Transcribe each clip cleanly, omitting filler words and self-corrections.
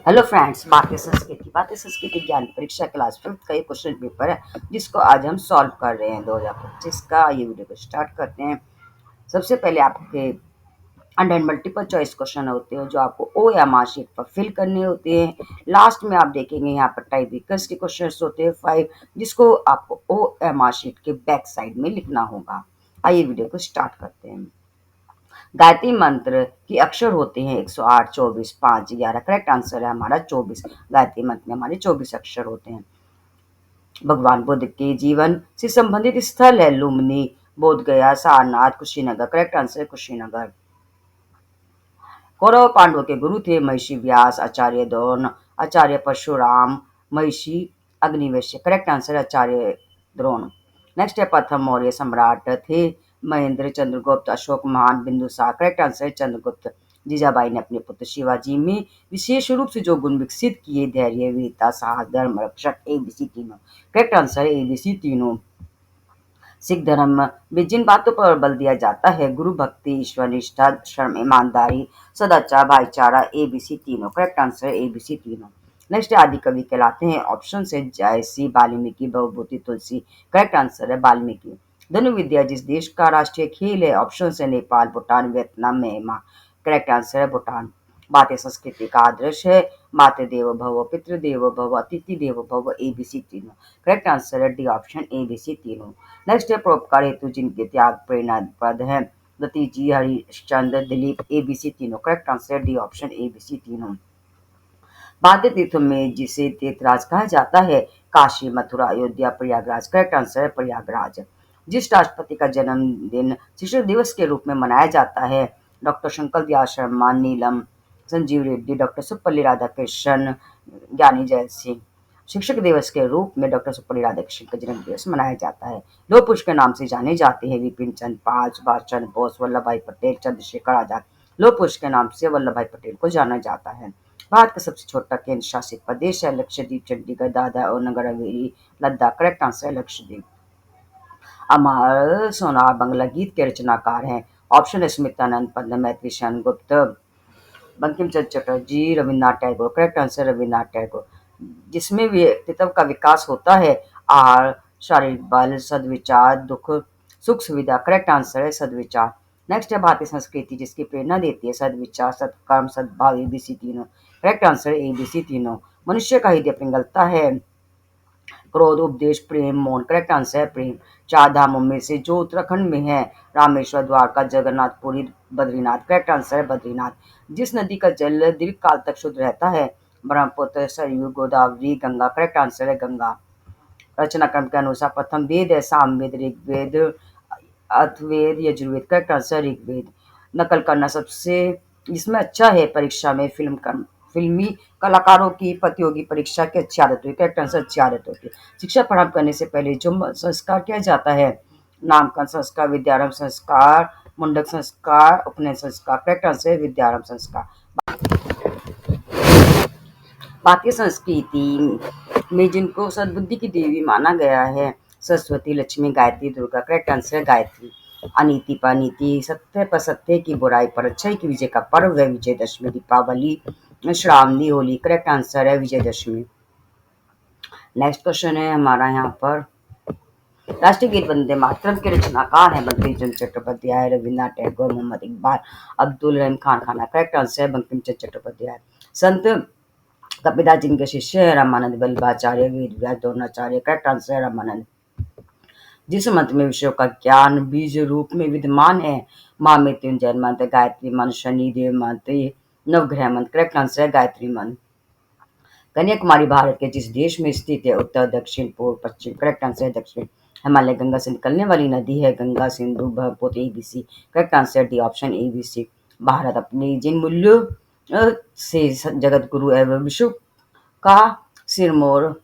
Hello friends, बातें संस्कृति ज्ञान परीक्षा क्लास 5 का ये क्वेश्चन पेपर है जिसको आज हम सॉल्व कर रहे हैं 2025 का। ये वीडियो को स्टार्ट करते हैं। सबसे पहले आपके अंडर मल्टीपल चॉइस क्वेश्चन होते हैं जो आपको ओ या मार्कशीट पर फिल करने होते हैं। लास्ट में आप देखेंगे यहाँ पर टाइप ब्रेकर्स के क्वेश्चन होते हैं 5, जिसको आपको ओ या मार्कशीट के बैक साइड में लिखना होगा। आइए वीडियो को स्टार्ट करते हैं। गायत्री मंत्र के अक्षर होते हैं 108, 24, 5, 11। करेक्ट आंसर है हमारा 24। गायत्री मंत्र में हमारे 24 अक्षर होते हैं। भगवान बुद्ध के जीवन से संबंधित स्थल है लुम्बिनी, बोध गया, सारनाथ, कुशीनगर। करेक्ट आंसर है कुशीनगर। कौरव पांडवों के गुरु थे महर्षि व्यास, आचार्य द्रोण, आचार्य परशुराम, महर्षि अग्निवेश। करेक्ट आंसर है आचार्य द्रोण। नेक्स्ट है प्रथम मौर्य सम्राट थे महेंद्र, चंद्रगुप्त, अशोक महान, बिंदुसार। करेक्ट आंसर है चंद्रगुप्त। जीजाबाई ने अपने पुत्र शिवाजी में विशेष रूप से जो गुण विकसित किए, धैर्य, वीरता, साहस, धर्म रक्षक, एबीसी तीनों। करेक्ट आंसर है एबीसी तीनों। सिख धर्म में जिन बातों पर बल दिया जाता है, गुरु भक्ति, ईश्वर निष्ठा, श्रम, ईमानदारी, सदाचार, भाईचारा, एबीसी तीनों। करेक्ट आंसर है एबीसी तीनों। नेक्स्ट आदि कवि कहलाते हैं। ऑप्शन है जयसी, वाल्मीकि, भवभूति, तुलसी। करेक्ट आंसर है वाल्मीकि। धनुर्विद्या जिस देश का राष्ट्रीय खेल है? ऑप्शन है Nepal, Bhutan, Vietnam, Myanmar. Correct answer है भूटान। बातें संस्कृति का आदर्श है। मातृ देवो भव, पितृ देवो भव, अतिथि देवो भव, एबीसी तीनों। करेक्ट आंसर है डी ऑप्शन, एबीसी तीनों। नेक्स्ट है परोपकार हेतु जिनके त्याग प्रेरणापद है? दत्ती जी, हरिश्चंद्र, दिलीप। एबीसी तीनों। Correct answer D option, ABC तीनों। भारतीय तीर्थों में जिसे तीर्थराज कहा जाता है? काशी, मथुरा, अयोध्या, प्रयागराज। करेक्ट आंसर है प्रयागराज। जिस राष्ट्रपति का जन्मदिन शिक्षक दिवस के रूप में मनाया जाता है? डॉक्टर शंकर दयाल शर्मा, नीलम संजीव रेड्डी, डॉक्टर सर्वपल्ली राधाकृष्णन, ज्ञानी जैल सिंह। शिक्षक दिवस के रूप में डॉक्टर सर्वपल्ली राधाकृष्णन का जन्म दिवस मनाया जाता है। लौह पुरुष के नाम से जाने जाते हैं? विपिन चंद्र पाल, सुभाष चंद्र बोस, वल्लभ भाई पटेल, चंद्रशेखर आजाद। लौह पुरुष के नाम से वल्लभ भाई पटेल को जाना जाता है। भारत का सबसे छोटा केंद्र शासित प्रदेश है? लक्षद्वीप, चंडीगढ़, दादरा और नगर हवेली, लद्दाख। करेक्ट आंसर है लक्षद्वीप। अमर सोनार बांग्ला गीत के रचनाकार हैं? ऑप्शन है स्मितानंद, पद्म, मैत्री, सेनगुप्त, बंकिम चंद्र चटर्जी, रविन्द्रनाथ टैगोर। Correct answer Rabindranath Tagore. जिसमें व्यक्तित्व का विकास होता है? आहार, शारीरिक बल, सद्विचार, दुख, सुख, सुविधा। करेक्ट आंसर है सद्विचार। नेक्स्ट है भारतीय संस्कृति जिसकी प्रेरणा देती है? सद्विचार, सत्कर्म, सद्भाव, एबीसी तीनों। करेक्ट आंसर है एबीसी तीनों। मनुष्य का हृदय पिघलता है? क्रोध, उपदेश, प्रेम, मौन। करेक्ट आंसर है प्रेम। चार धामों में से जो उत्तराखंड में है? रामेश्वर, द्वारका, जगन्नाथ, पुरी, बद्रीनाथ। करेक्ट आंसर है बद्रीनाथ। जिस नदी का जल दीर्घ काल तक शुद्ध रहता है? ब्रह्मपुत्र, सरयू, गोदावरी, गंगा। करेक्ट आंसर है गंगा। रचना क्रम के अनुसार प्रथम वेद है सामवेद, ऋग्वेद, अथर्ववेद, यजुर्वेद। Correct answer Rigveda. नकल करना सबसे इसमें अच्छा है? परीक्षा में फिल्मी कलाकारों की प्रतियोगी परीक्षा की अच्छी आदत हुई। करेक्ट आंसर अच्छी आदत होती है। शिक्षा प्रारंभ करने से पहले जो संस्कार किया जाता है? नामकरण संस्कार, विद्यारंभ संस्कार, मुंडक संस्कार, उपनयन संस्कार। करेक्ट आंसर है विद्यारंभ संस्कार। भारतीय संस्कृति में जिनको सद्बुद्धि की देवी माना गया है? सरस्वती, लक्ष्मी, गायत्री, दुर्गा। करेक्ट आंसर है गायत्री। अनीति पर नीति, सत्य पर सत्य की बुराई पर अच्छाई की विजय का पर्व है विजयदशमी, दीपावली, श्रावणी, होली। करेक्ट आंसर है विजयदशमी। नेक्स्ट क्वेश्चन है हमारा यहाँ पर, राष्ट्रीय गीत वंदे मातरम के रचनाकार हैं? बंकिम चंद्र चट्टोपाध्याय, रविन्द्रनाथ टैगोर, मोहम्मद इकबाल, अब्दुल रहीम खान खाना। करेक्ट आंसर है बंकिम चंद्र चट्टोपाध्याय। संत कबीरदास जिनके शिष्य है? रामानंद, वल्लभाचार्य, वेद व्यास, द्रोणाचार्य। करेक्ट आंसर है रामानंद। जिस मंत्र में विषयों का ज्ञान बीज रूप में विद्यमान है? माँ मृत्युंजय मंत्र, गायत्री मंत्र, शनिदेव मंत्र, नवग्रह मंत्र। करेक्ट आंसर है गायत्री मंत्र। कन्याकुमारी भारत के जिस देश में स्थित है? उत्तर, दक्षिण, पूर्व, पश्चिम। करेक्ट आंसर है दक्षिण। हिमालय गंगा से निकलने वाली नदी है? Ganga, Sindhu, Brahmaputra, ABC. Correct answer D option ABC. Bharat अपने जिन मूल्यों से जगत गुरु एवं विश्व का सिरमौर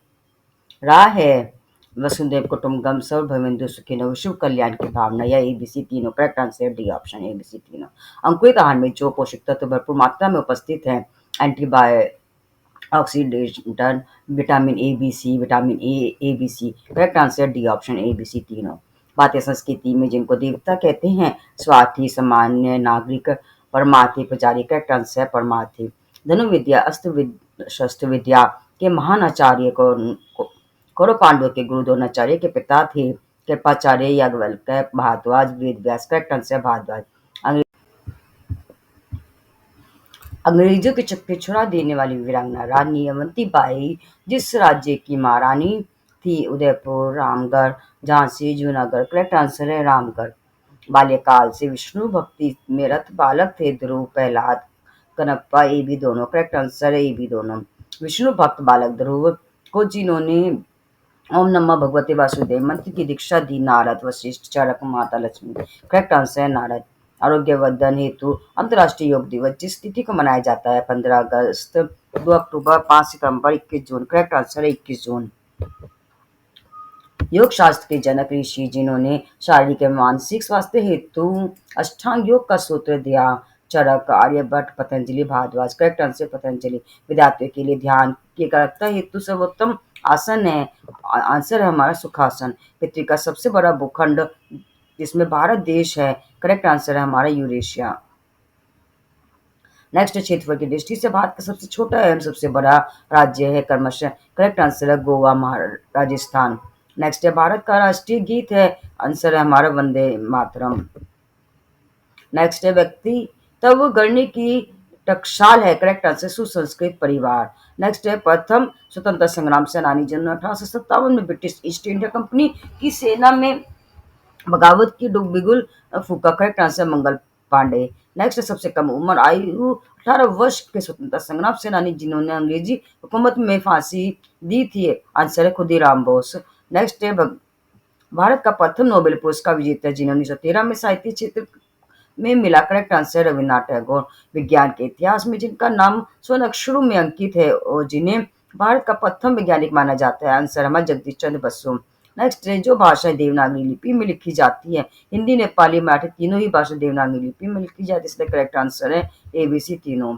रहा है? वसुधैव कुटुंबकम, सर्वभौमेन्दु सुखिनो, विश्व कल्याण की भावना, या एबीसी तीनों। Correct answer D option ABC तीनों। अंकुरित आहार में जो पोषक तत्व भरपूर मात्रा में उपस्थित हैं? Oxidant, vitamin A, B, C, vitamin A, B, C. Correct answer D option A, B, C तीनों। भारतीय संस्कृति में जिनको देवता कहते हैं? स्वार्थी, सामान्य, नागरिक, परमार्थी, पुजारी। करेक्ट आंसर है परमार्थी। धनुर्विद्या अस्त्र शस्त्र विद्या के महान आचार्य कौरव पांडव के गुरु द्रोणाचार्य के पिता थे। Kripacharya Yajnavalkya Bhardwaj Ved Vyas correct answer Bhardwaj. अंग्रेजों के चक्कर छुड़ा देने वाली वीरांगना रानी अवंती बाई जिस राज्य की महारानी थी? उदयपुर, रामगढ़, झांसी, जूनागढ़। करेक्ट आंसर है रामगढ़। बाल्यकाल से विष्णु भक्ति में रत बालक थे ध्रुव, प्रहलाद, कनप्पा। ये भी दोनों करेक्ट आंसर है, ये भी दोनों। विष्णु भक्त बालक ध्रुव को जिन्होंने ओम नमः भगवते वासुदेव मंत्र की दीक्षा दी? नारद, वशिष्ठ, चरक, माता लक्ष्मी। करेक्ट आंसर है नारद। आरोग्यवर्धन हेतु अंतर्राष्ट्रीय योग दिवस जिस तिथि को मनाया जाता है? 15 अगस्त, 2 अक्टूबर, 5 सितंबर, 21 जून। करेक्ट आंसर है 21 जून। योग शास्त्र के जनक ऋषि जिन्होंने शारीरिक एवं मानसिक स्वास्थ्य हेतु अष्टांग योग का सूत्र दिया? चरक, आर्यभट्ट, पतंजलि, भारद्वाज। Correct answer Patanjali. विद्यार्थियों के लिए ध्यान की एकाग्रता हेतु सर्वोत्तम आसन है? आंसर है हमारा सुखासन। पृथ्वी का सबसे बड़ा भूखंड जिसमें भारत देश है? करेक्ट आंसर है हमारा यूरेशिया। नेक्स्ट, क्षेत्रफल की दृष्टि से भारत का सबसे छोटा एवं सबसे बड़ा राज्य है? क्रमशः। करेक्ट आंसर है गोवा, राजस्थान। नेक्स्ट है, भारत का राष्ट्रीय गीत है? आंसर है हमारा वंदे मातरम। नेक्स्ट है, व्यक्ति तब गढ़ने की टकसाल है? करेक्ट आंसर सुसंस्कृत परिवार। नेक्स्ट है, प्रथम स्वतंत्रता संग्राम सेनानी जिन्होंने 1857 में ब्रिटिश ईस्ट इंडिया कंपनी की सेना में बगावत की? बिगुल फूका। Correct answer Mangal Pandey. Next, सबसे कम उम्र आयु 18 वर्ष के स्वतंत्रता संग्राम सेनानी जिन्होंने अंग्रेजी हुकूमत में फांसी दी थी? आंसर है खुदीराम बोस। नेक्स्ट है, भारत का प्रथम नोबेल पुरस्कार विजेता जिन्होंने 1913 में साहित्य क्षेत्र में मिला? Correct answer Rabindranath Tagore. विज्ञान के इतिहास में जिनका नाम स्वर्ण अक्षरों में अंकित है और जिन्हें भारत का प्रथम वैज्ञानिक माना जाता है? आंसर हमारा जगदीश चंद्र बसु। नेक्स्ट है, जो भाषा देवनागरी लिपि में लिखी जाती है? हिंदी, नेपाली, मराठी तीनों ही भाषा देवनागरी लिपि में लिखी जाती है, इसलिए करेक्ट आंसर है ABC तीनों।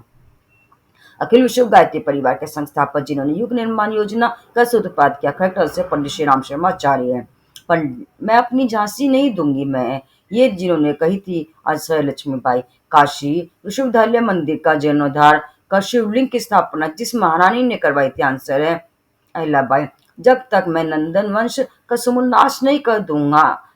अखिल विश्व गायत्री परिवार के संस्थापक जिन्होंने युग निर्माण योजना का सूत्रपात किया? करेक्ट आंसर पंडित श्री राम शर्मा आचार्य है। मैं अपनी झांसी नहीं दूंगी मैं, ये जिन्होंने कही थी? आचार्य लक्ष्मीबाई। काशी विश्वविद्यालय मंदिर का जीर्णोद्धार का शिवलिंग की स्थापना जिस महारानी ने करवाई थी? आंसर है अहिल्याबाई। जब तक मैं नंदन वंश का समूल नाश नहीं कर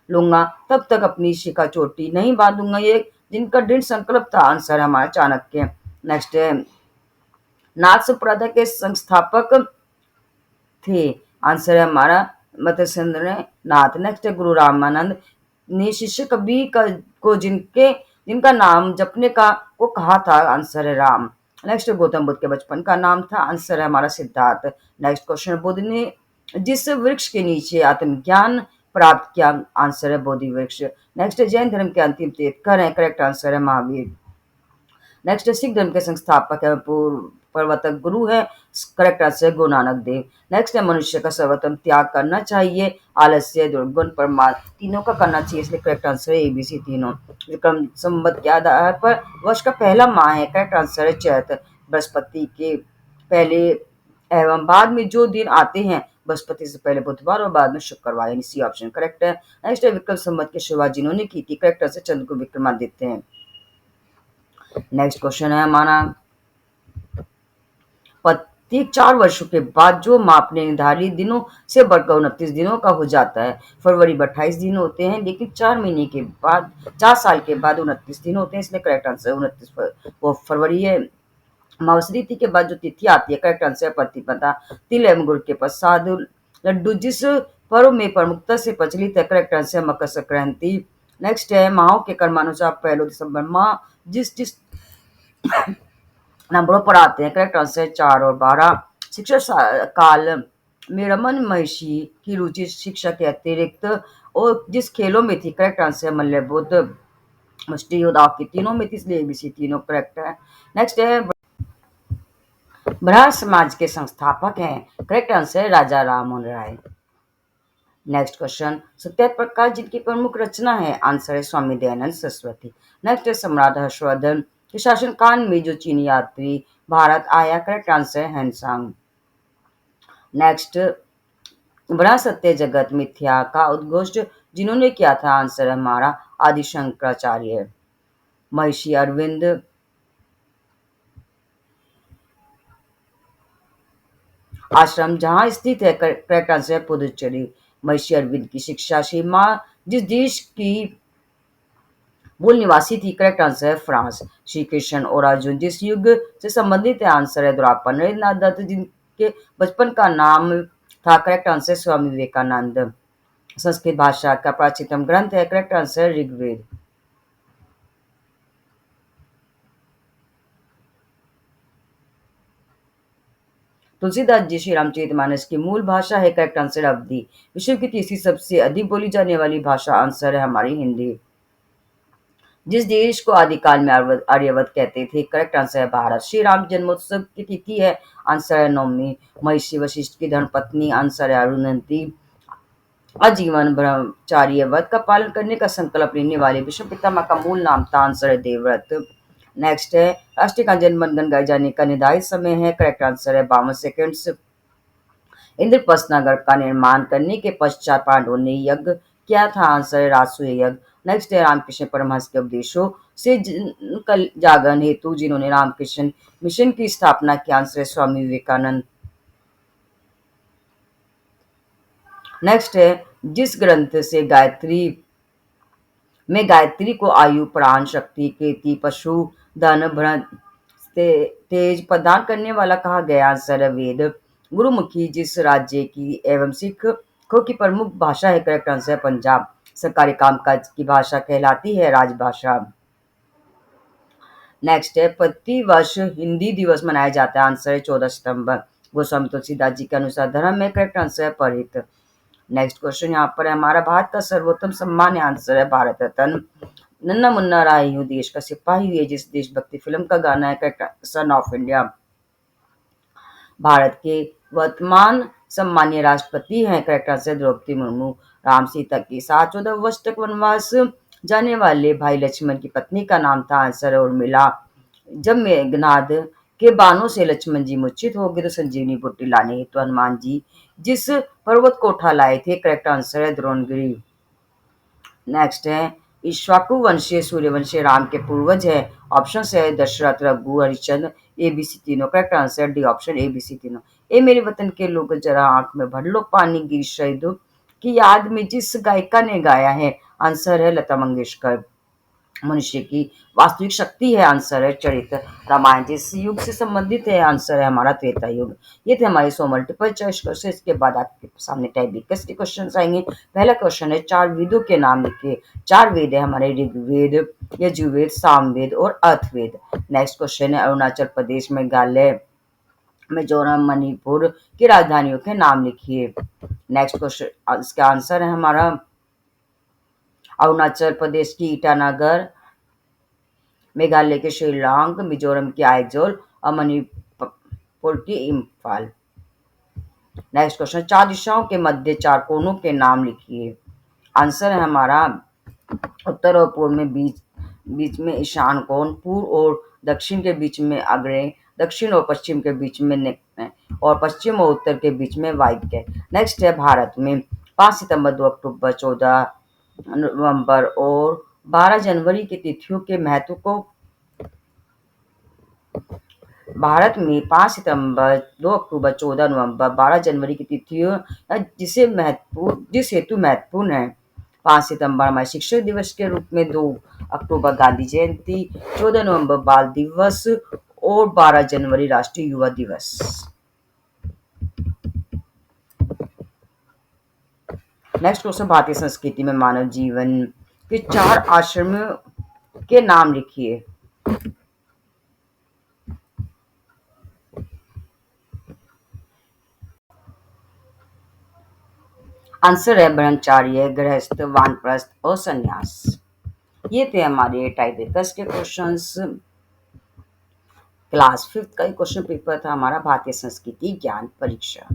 लूंगा तब तक अपनी शिखा चोटी नहीं बांधूंगा, ये जिनका दृढ़ संकल्प था? आंसर हमारा चाणक्य। नेक्स्ट है, नाथ संप्रदाय के संस्थापक थे? आंसर है हमारा मत्स्येंद्र नाथ। नेक्स्ट है, गुरु रामानंद ने शिष्य कबीर को जिनका नाम जपने का को कहा था? आंसर है राम। नेक्स्ट, गौतम बुद्ध के बचपन का नाम था? आंसर है हमारा सिद्धार्थ। नेक्स्ट क्वेश्चन, बुद्ध ने जिस वृक्ष के नीचे आत्मज्ञान प्राप्त किया? आंसर है बोधि वृक्ष। नेक्स्ट, जैन धर्म के अंतिम तीर्थंकर है? करेक्ट आंसर है महावीर। नेक्स्ट, सिख धर्म के संस्थापक है प्रवर्तक गुरु है? Correct answer Guru Nanak Dev. Next है, मनुष्य का सर्वोत्तम त्याग करना चाहिए? आलस्य, दुर्गुण, प्रमाद तीनों का करना चाहिए, इसलिए करेक्ट आंसर है ABC तीनों। विक्रम संवत के आधार पर वर्ष का पहला माह है? करेक्ट आंसर है चैत्र। बृहस्पति के पहले एवं बाद में जो दिन आते हैं, बृहस्पति से पहले बुधवार और बाद में शुक्रवार, यानी सी ऑप्शन करेक्ट है। नेक्स्ट है, विक्रम संवत की शुरुआत जिन्होंने की थी? करेक्ट आंसर चंद्रगुप्त विक्रमादित्य हैं। नेक्स्ट क्वेश्चन है हमारा, प्रत्येक 4 वर्षों के बाद जो माह अपने निर्धारित दिनों से बढ़कर 29 दिनों का हो जाता है? फरवरी में 28 दिन होते हैं, लेकिन 4 महीने के बाद 4 साल के बाद 29 दिन होते हैं, इसलिए करेक्ट आंसर 29 वो फरवरी है। अमावस्या तिथि के बाद जो तिथि आती है? करेक्ट आंसर प्रतिपदा। तिल एवं गुड़ के प्रसाद लड्डू जिस पर्व में प्रमुखता से प्रचलित है? Correct answer Makar Sankranti. Next है, माहों के क्रमानुसार 1 दिसंबर माह जिस जिस नंबरों पर आते हैं? करेक्ट आंसर 4 और 12। शिक्षा काल में रमन महर्षि की रुचि शिक्षा के अतिरिक्त और जिस खेलों में थी? करेक्ट आंसर मल्लयुद्ध, मुष्टि युद्ध, हॉकी तीनों में थी, इसलिए ABC तीनों करेक्ट है। नेक्स्ट है, ब्रह्म समाज के संस्थापक हैं? करेक्ट आंसर राजा राम मोहन राय। नेक्स्ट क्वेश्चन, सत्याग्रह प्रकाश जिनकी प्रमुख रचना है? आंसर है स्वामी दयानंद सरस्वती। नेक्स्ट है, सम्राट हर्षवर्धन के शासनकाल में जो चीनी यात्री भारत आया? करेक्ट आंसर है हैंसांग। नेक्स्ट, बड़ा सत्य जगत मिथ्या का उद्घोष जिन्होंने किया था? आंसर हमारा आदि शंकराचार्य। महर्षि अरविंद आश्रम जहाँ स्थित है, करेक्ट आंसर है पुदुचेरी। महर्षि अरविंद की शिक्षा सीमा जिस देश की मूल निवासी थी, करेक्ट आंसर है फ्रांस। श्री कृष्ण और अर्जुन जिस युग से संबंधित है, आंसर है द्वापर। नरेंद्र नाथ दत्त जिनके बचपन का नाम था, करेक्ट आंसर स्वामी विवेकानंद। संस्कृत भाषा का प्राचीनतम ग्रंथ है, करेक्ट आंसर ऋग्वेद। तुलसीदास जी श्री रामचरितमानस की मूल भाषा है, करेक्ट आंसर अवधी। विश्व की तीसरी सबसे अधिक बोली जाने वाली भाषा, आंसर है हमारी हिंदी। जिस देश को आदिकाल में आर्यवत कहते थे, करेक्ट आंसर है भारत। श्री राम जन्मोत्सव की तिथि है, आंसर है नवमी। महर्षि वशिष्ठ की धर्मपत्नी, आंसर है अरुंधति। आजीवन ब्रह्मचार्य व्रत का पालन करने का संकल्प लेने वाले विष्णु पितामह का मूल नाम था, आंसर है देवव्रत। नेक्स्ट है राष्ट्रीय गान जनगण मन गाए जाने का निर्धारित समय है, करेक्ट आंसर है 52 सेकेंड्स। इंद्रप्रस्थ नगर का निर्माण करने के पश्चात पांडवों ने यज्ञ किया था, आंसर है राजसूय यज्ञ। नेक्स्ट है रामकृष्ण परमहंस के उपदेशों से कल जागरण हेतु जिन्होंने रामकृष्ण मिशन की स्थापना की, आंसर है स्वामी विवेकानंद। नेक्स्ट है जिस ग्रंथ से गायत्री को आयु प्राण शक्ति कीर्ति पशु धन भ्रन तेज प्रदान करने वाला कहा गया, आंसर है वेद। गुरुमुखी जिस राज्य की एवं सिखों की प्रमुख भाषा है, करेक्ट आंसर है पंजाब। सरकारी कामकाज की भाषा कहलाती है राजभाषा। नेक्स्ट है प्रतिवर्ष हिंदी दिवस मनाया जाता है, आंसर है 14 सितंबर। गोस्वामी तुलसीदास जी के अनुसार धर्म में, करेक्ट आंसर है परित। नेक्स्ट क्वेश्चन यहाँ पर है हमारा भारत का सर्वोत्तम सम्मान है, आंसर है भारत रत्न। नन्ना मुन्ना राय हूँ देश का सिपाही हुए जिस देशभक्ति फिल्म का गाना है, correct son of India. Bharat के वर्तमान सम्मानीय राष्ट्रपति हैं, करेक्ट आंसर द्रौपदी मुर्मू। राम सीता के साथ 14 वर्ष तक वनवास जाने वाले भाई लक्ष्मण की पत्नी का नाम था, आंसर है उर्मिला। जब मेघनाद के बाणों से लक्ष्मण जी मूर्छित हो गए तो संजीवनी बूटी लाने हेतु हनुमान जी जिस पर्वत को उठा लाए थे, करेक्ट आंसर है द्रोणगिरी। नेक्स्ट है इक्ष्वाकु वंशीय सूर्यवंशी राम के पूर्वज है, ऑप्शन है दशरथ रघु हरिश्चंद्र। एबीसी तीनों, correct answer D option ABC तीनों। ए मेरे वतन के लोग जरा आंख में भर लो पानी गिर शहीद की याद में जिस गायिका ने गाया है, आंसर है लता मंगेशकर। मनुष्य की वास्तविक शक्ति है, आंसर है चरित्र। रामायण जिस युग से संबंधित है, आंसर है हमारा त्रेता युग। ये थे हमारे 100 मल्टीपल चॉइस क्वेश्चन। इसके बाद आपके सामने टाइप बीकस के क्वेश्चन आएंगे। पहला क्वेश्चन है चार वेदों के नाम लिखिए। चार वेद है हमारे ऋग्वेद, यजुर्वेद, सामवेद और अथर्ववेद। नेक्स्ट क्वेश्चन है अरुणाचल प्रदेश, मेघालय, मिजोरम, मणिपुर की राजधानियों के नाम लिखिए। नेक्स्ट क्वेश्चन, इसका आंसर है हमारा अरुणाचल प्रदेश की ईटानगर, मेघालय के शिलांग, मिजोरम की आइजोल और मणिपुर की इम्फाल। नेक्स्ट क्वेश्चन, चार दिशाओं के मध्य चार कोनों के नाम लिखिए। आंसर है हमारा उत्तर और पूर्व में बीच बीच में ईशान कोण, पूर्व और दक्षिण के बीच में अग्रय, दक्षिण और पश्चिम के बीच में और पश्चिम और उत्तर के बीच में वायव्य। नेक्स्ट है भारत में 5 सितंबर, 2 अक्टूबर, 14 नवंबर और 12 जनवरी की तिथियों के महत्व को। भारत में 5 सितंबर, 2 अक्टूबर, 14 नवंबर, 12 जनवरी की तिथियों जिस हेतु महत्वपूर्ण है। 5 सितंबर हमारे शिक्षक दिवस के रूप में, 2 अक्टूबर गांधी जयंती, 14 नवंबर बाल दिवस और 12 जनवरी राष्ट्रीय युवा दिवस। नेक्स्ट क्वेश्चन, भारतीय संस्कृति में मानव जीवन के चार आश्रमों के नाम लिखिए। आंसर है ब्रह्मचार्य, गृहस्थ, वानप्रस्थ और संन्यास। ये थे हमारे टाइप बेकर्स के क्वेश्चंस। क्लास 5th का क्वेश्चन पेपर था हमारा भारतीय संस्कृति ज्ञान परीक्षा।